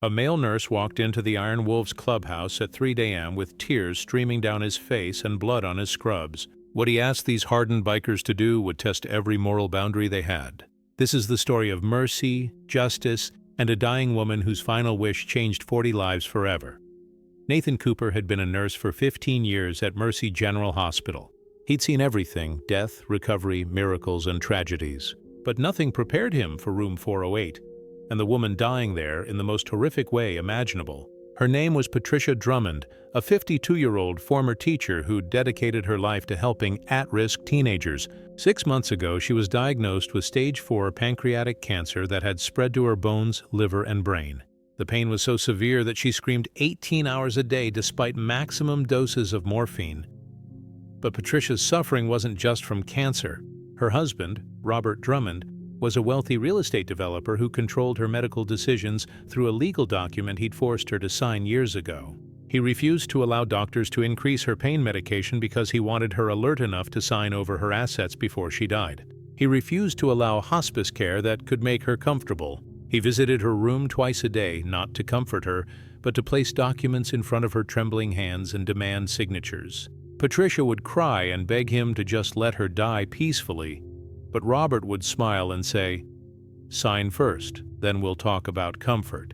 A male nurse walked into the Iron Wolves clubhouse at 3 a.m. with tears streaming down his face and blood on his scrubs. What he asked these hardened bikers to do would test every moral boundary they had. This is the story of mercy, justice, and a dying woman whose final wish changed 40 lives forever. Nathan Cooper had been a nurse for 15 years at Mercy General Hospital. He'd seen everything: death, recovery, miracles, and tragedies. But nothing prepared him for room 408, and the woman dying there in the most horrific way imaginable. Her name was Patricia Drummond, a 52-year-old former teacher who dedicated her life to helping at-risk teenagers. 6 months ago, she was diagnosed with stage 4 pancreatic cancer that had spread to her bones, liver, and brain. The pain was so severe that she screamed 18 hours a day despite maximum doses of morphine. But Patricia's suffering wasn't just from cancer. Her husband, Robert Drummond, was a wealthy real estate developer who controlled her medical decisions through a legal document he'd forced her to sign years ago. He refused to allow doctors to increase her pain medication because he wanted her alert enough to sign over her assets before she died. He refused to allow hospice care that could make her comfortable. He visited her room twice a day, not to comfort her, but to place documents in front of her trembling hands and demand signatures. Patricia would cry and beg him to just let her die peacefully, but Robert would smile and say, "Sign first, then we'll talk about comfort."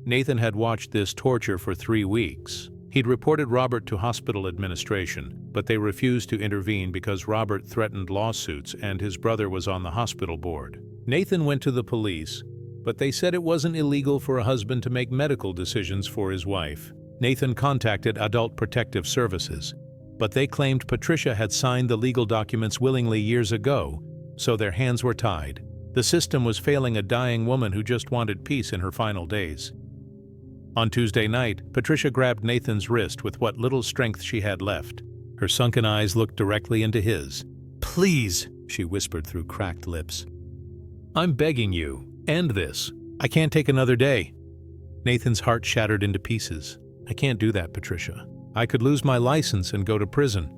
Nathan had watched this torture for 3 weeks. He'd reported Robert to hospital administration, but they refused to intervene because Robert threatened lawsuits and his brother was on the hospital board. Nathan went to the police, but they said it wasn't illegal for a husband to make medical decisions for his wife. Nathan contacted Adult Protective Services, but they claimed Patricia had signed the legal documents willingly years ago, so their hands were tied. The system was failing a dying woman who just wanted peace in her final days. On Tuesday night, Patricia grabbed Nathan's wrist with what little strength she had left. Her sunken eyes looked directly into his. "Please," she whispered through cracked lips. "I'm begging you, end this. I can't take another day." Nathan's heart shattered into pieces. "I can't do that, Patricia. I could lose my license and go to prison."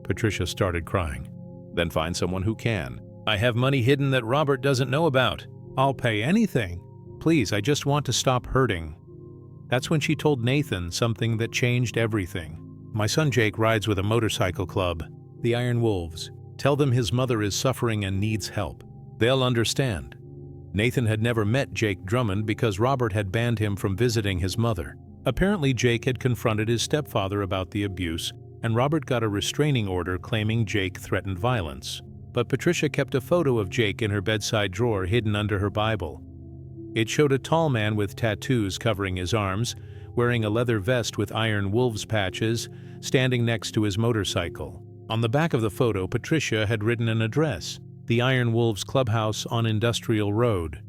Patricia started crying. "Then find someone who can. I have money hidden that Robert doesn't know about. I'll pay anything. Please, I just want to stop hurting." That's when she told Nathan something that changed everything. "My son Jake rides with a motorcycle club, the Iron Wolves. Tell them his mother is suffering and needs help. They'll understand." Nathan had never met Jake Drummond because Robert had banned him from visiting his mother. Apparently, Jake had confronted his stepfather about the abuse, and Robert got a restraining order claiming Jake threatened violence. But Patricia kept a photo of Jake in her bedside drawer hidden under her Bible. It showed a tall man with tattoos covering his arms, wearing a leather vest with Iron Wolves patches, standing next to his motorcycle. On the back of the photo, Patricia had written an address: the Iron Wolves Clubhouse on Industrial Road.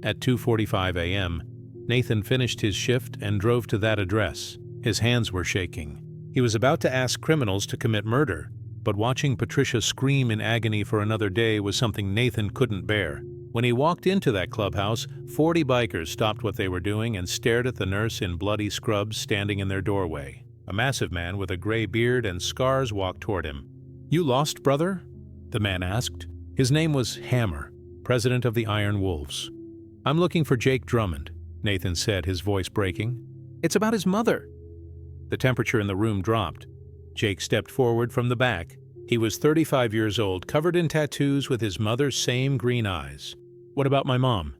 At 2:45 a.m., Nathan finished his shift and drove to that address. His hands were shaking. He was about to ask criminals to commit murder, but watching Patricia scream in agony for another day was something Nathan couldn't bear. When he walked into that clubhouse, 40 bikers stopped what they were doing and stared at the nurse in bloody scrubs standing in their doorway. A massive man with a gray beard and scars walked toward him. "You lost, brother?" the man asked. His name was Hammer, president of the Iron Wolves. "I'm looking for Jake Drummond," Nathan said, his voice breaking. "It's about his mother." The temperature in the room dropped. Jake stepped forward from the back. He was 35 years old, covered in tattoos with his mother's same green eyes. "What about my mom?"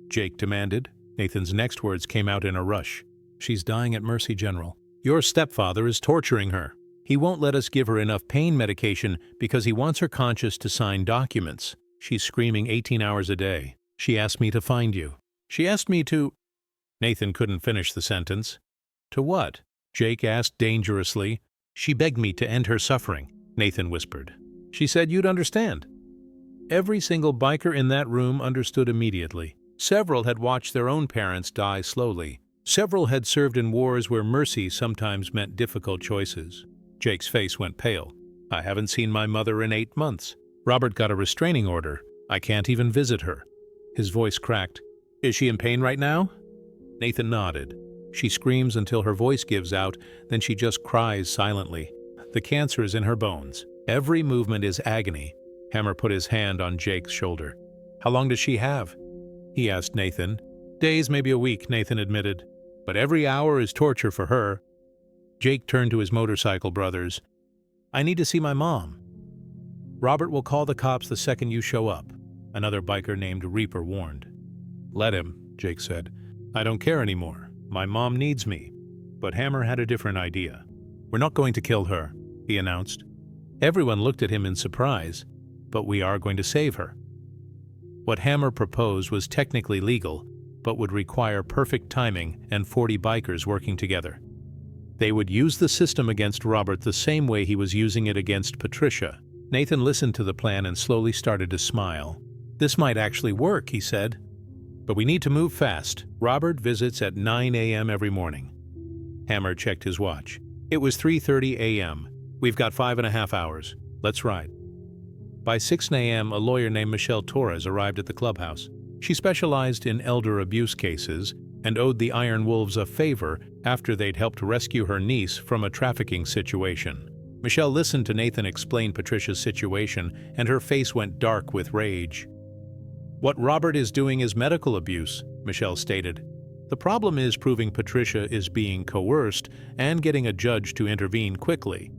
Jake demanded. Nathan's next words came out in a rush. "She's dying at Mercy General. Your stepfather is torturing her. He won't let us give her enough pain medication because he wants her conscious to sign documents. She's screaming 18 hours a day. She asked me to find you. She asked me to—" Nathan couldn't finish the sentence. "To what?" Jake asked dangerously. "She begged me to end her suffering," Nathan whispered. "She said you'd understand." Every single biker in that room understood immediately. Several had watched their own parents die slowly. Several had served in wars where mercy sometimes meant difficult choices. Jake's face went pale. "I haven't seen my mother in 8 months. Robert got a restraining order. I can't even visit her." His voice cracked. "Is she in pain right now?" Nathan nodded. "She screams until her voice gives out, then she just cries silently. The cancer is in her bones. Every movement is agony." Hammer put his hand on Jake's shoulder. "How long does she have?" he asked Nathan. Days, maybe a week, Nathan admitted. But every hour is torture for her. Jake turned to his motorcycle brothers. I need to see my mom. Robert will call the cops the second you show up, another biker named Reaper warned. Let him, Jake said. I don't care anymore. My mom needs me. But Hammer had a different idea. We're not going to kill her, he announced. Everyone looked at him in surprise, but we are going to save her. What Hammer proposed was technically legal, but would require perfect timing and 40 bikers working together. They would use the system against Robert the same way he was using it against Patricia. Nathan listened to the plan and slowly started to smile. This might actually work, he said. But we need to move fast. Robert visits at 9 a.m. every morning. Hammer checked his watch. It was 3:30 a.m. We've got 5.5 hours. Let's ride. By 6 a.m., a lawyer named Michelle Torres arrived at the clubhouse. She specialized in elder abuse cases and owed the Iron Wolves a favor after they'd helped rescue her niece from a trafficking situation. Michelle listened to Nathan explain Patricia's situation, and her face went dark with rage. What Robert is doing is medical abuse, Michelle stated. The problem is proving Patricia is being coerced and getting a judge to intervene quickly.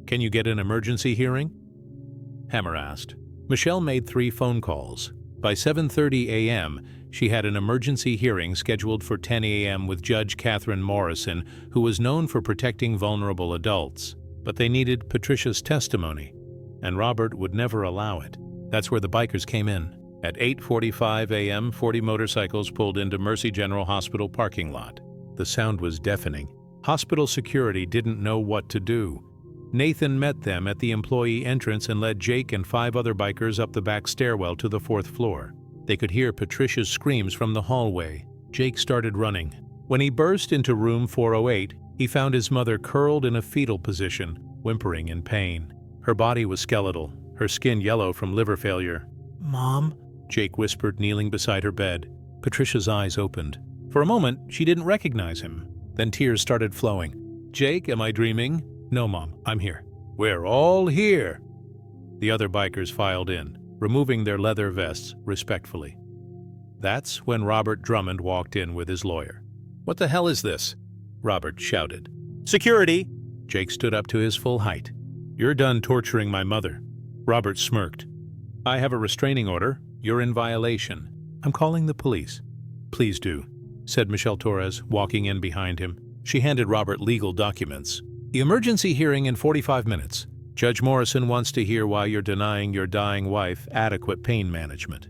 Can you get an emergency hearing? Hammer asked. Michelle made 3 phone calls. By 7:30 a.m., she had an emergency hearing scheduled for 10 a.m. with Judge Catherine Morrison, who was known for protecting vulnerable adults. But they needed Patricia's testimony, and Robert would never allow it. That's where the bikers came in. At 8:45 a.m., 40 motorcycles pulled into Mercy General Hospital parking lot. The sound was deafening. Hospital security didn't know what to do. Nathan met them at the employee entrance and led Jake and 5 other bikers up the back stairwell to the 4th floor. They could hear Patricia's screams from the hallway. Jake started running. When he burst into room 408, he found his mother curled in a fetal position, whimpering in pain. Her body was skeletal, her skin yellow from liver failure. "Mom?" Jake whispered, kneeling beside her bed. Patricia's eyes opened. For a moment, she didn't recognize him. Then tears started flowing. "Jake, am I dreaming?" "No, Mom, I'm here." "We're all here." The other bikers filed in, removing their leather vests respectfully. That's when Robert Drummond walked in with his lawyer. "What the hell is this?" Robert shouted. "Security!" Jake stood up to his full height. "You're done torturing my mother." Robert smirked. "I have a restraining order. You're in violation. I'm calling the police." "Please do," said Michelle Torres, walking in behind him. She handed Robert legal documents. "The emergency hearing in 45 minutes. Judge Morrison wants to hear why you're denying your dying wife adequate pain management."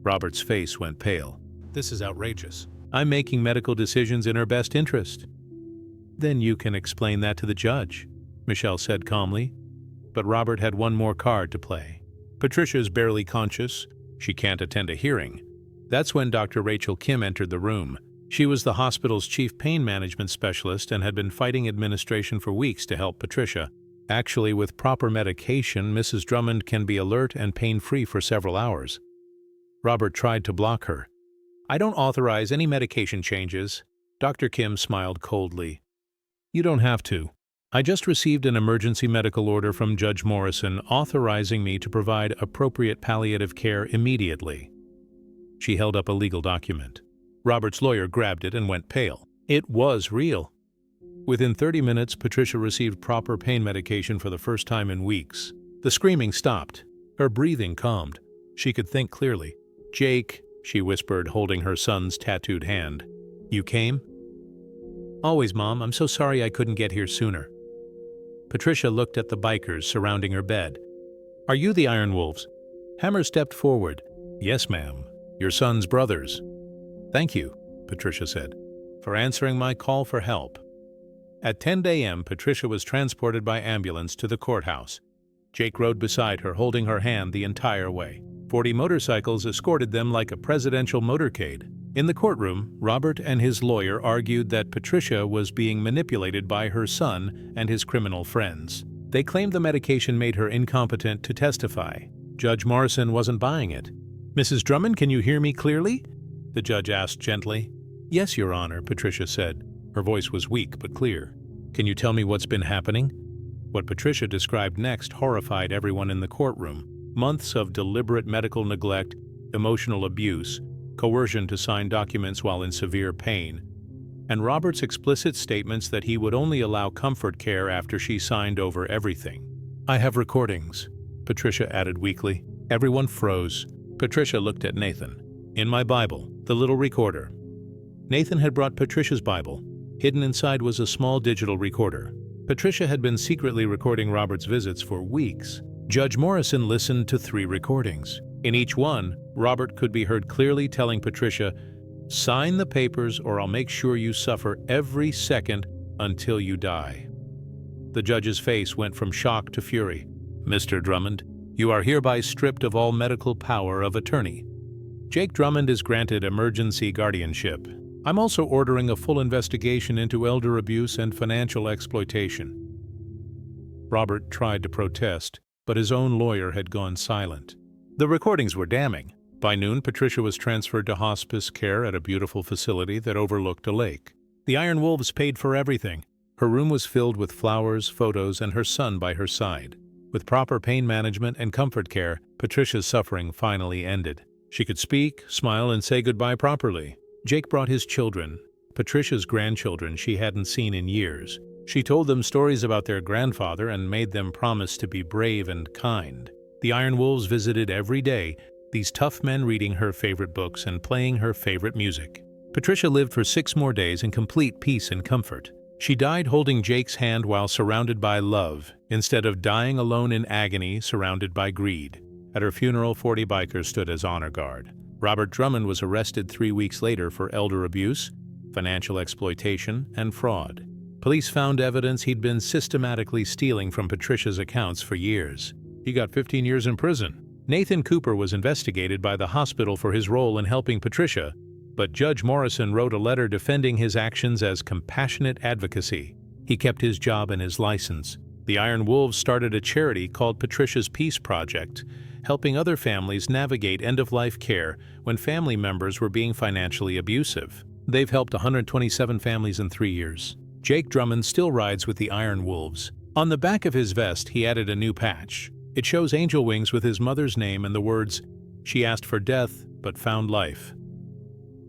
Robert's face went pale. "This is outrageous. I'm making medical decisions in her best interest." "Then you can explain that to the judge," Michelle said calmly. But Robert had one more card to play. Patricia's barely conscious. She can't attend a hearing. That's when Dr. Rachel Kim entered the room. She was the hospital's chief pain management specialist and had been fighting administration for weeks to help Patricia. Actually, with proper medication, Mrs. Drummond can be alert and pain-free for several hours. Robert tried to block her. "I don't authorize any medication changes." Dr. Kim smiled coldly. "You don't have to. I just received an emergency medical order from Judge Morrison authorizing me to provide appropriate palliative care immediately." She held up a legal document. Robert's lawyer grabbed it and went pale. It was real. Within 30 minutes, Patricia received proper pain medication for the first time in weeks. The screaming stopped. Her breathing calmed. She could think clearly. "Jake," she whispered, holding her son's tattooed hand. "You came?" "Always, Mom. I'm so sorry I couldn't get here sooner." Patricia looked at the bikers surrounding her bed. "Are you the Iron Wolves?" Hammer stepped forward. "Yes, ma'am. Your son's brothers." "Thank you," Patricia said, "for answering my call for help." At 10 a.m., Patricia was transported by ambulance to the courthouse. Jake rode beside her, holding her hand the entire way. 40 motorcycles escorted them like a presidential motorcade. In the courtroom, Robert and his lawyer argued that Patricia was being manipulated by her son and his criminal friends. They claimed the medication made her incompetent to testify. Judge Morrison wasn't buying it. "Mrs. Drummond, can you hear me clearly?" the judge asked gently. "Yes, Your Honor," Patricia said. Her voice was weak but clear. "Can you tell me what's been happening?" What Patricia described next horrified everyone in the courtroom. Months of deliberate medical neglect, emotional abuse, coercion to sign documents while in severe pain, and Robert's explicit statements that he would only allow comfort care after she signed over everything. "I have recordings," Patricia added weakly. Everyone froze. Patricia looked at Nathan. "In my Bible, the little recorder." Nathan had brought Patricia's Bible. Hidden inside was a small digital recorder. Patricia had been secretly recording Robert's visits for weeks. Judge Morrison listened to 3 recordings. In each one, Robert could be heard clearly telling Patricia, "Sign the papers or I'll make sure you suffer every second until you die." The judge's face went from shock to fury. "Mr. Drummond, you are hereby stripped of all medical power of attorney. Jake Drummond is granted emergency guardianship. I'm also ordering a full investigation into elder abuse and financial exploitation." Robert tried to protest, but his own lawyer had gone silent. The recordings were damning. By noon, Patricia was transferred to hospice care at a beautiful facility that overlooked a lake. The Iron Wolves paid for everything. Her room was filled with flowers, photos, and her son by her side. With proper pain management and comfort care, Patricia's suffering finally ended. She could speak, smile, and say goodbye properly. Jake brought his children, Patricia's grandchildren she hadn't seen in years. She told them stories about their grandfather and made them promise to be brave and kind. The Iron Wolves visited every day, these tough men reading her favorite books and playing her favorite music. Patricia lived for 6 more days in complete peace and comfort. She died holding Jake's hand while surrounded by love, instead of dying alone in agony surrounded by greed. At her funeral, 40 bikers stood as honor guard. Robert Drummond was arrested 3 weeks later for elder abuse, financial exploitation, and fraud. Police found evidence he'd been systematically stealing from Patricia's accounts for years. He got 15 years in prison. Nathan Cooper was investigated by the hospital for his role in helping Patricia, but Judge Morrison wrote a letter defending his actions as compassionate advocacy. He kept his job and his license. The Iron Wolves started a charity called Patricia's Peace Project, helping other families navigate end-of-life care when family members were being financially abusive. They've helped 127 families in 3 years. Jake Drummond still rides with the Iron Wolves. On the back of his vest, he added a new patch. It shows angel wings with his mother's name and the words, "She asked for death, but found life."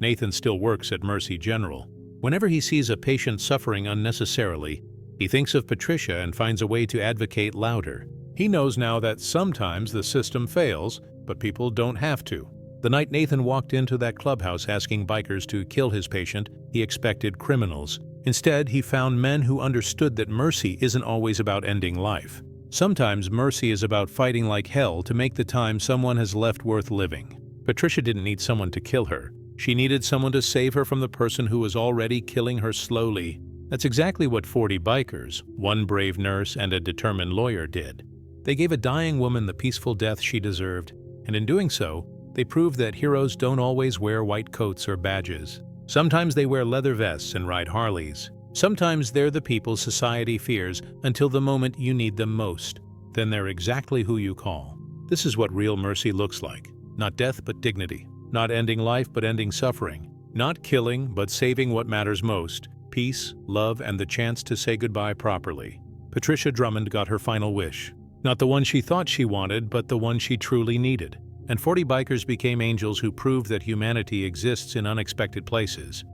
Nathan still works at Mercy General. Whenever he sees a patient suffering unnecessarily, he thinks of Patricia and finds a way to advocate louder. He knows now that sometimes the system fails, but people don't have to. The night Nathan walked into that clubhouse asking bikers to kill his patient, he expected criminals. Instead, he found men who understood that mercy isn't always about ending life. Sometimes mercy is about fighting like hell to make the time someone has left worth living. Patricia didn't need someone to kill her. She needed someone to save her from the person who was already killing her slowly. That's exactly what 40 bikers, 1 brave nurse, and a determined lawyer did. They gave a dying woman the peaceful death she deserved, and in doing so, they proved that heroes don't always wear white coats or badges. Sometimes they wear leather vests and ride Harleys. Sometimes they're the people society fears until the moment you need them most. Then they're exactly who you call. This is what real mercy looks like. Not death, but dignity. Not ending life, but ending suffering. Not killing, but saving what matters most. Peace, love, and the chance to say goodbye properly. Patricia Drummond got her final wish. Not the one she thought she wanted, but the one she truly needed. And 40 bikers became angels who proved that humanity exists in unexpected places.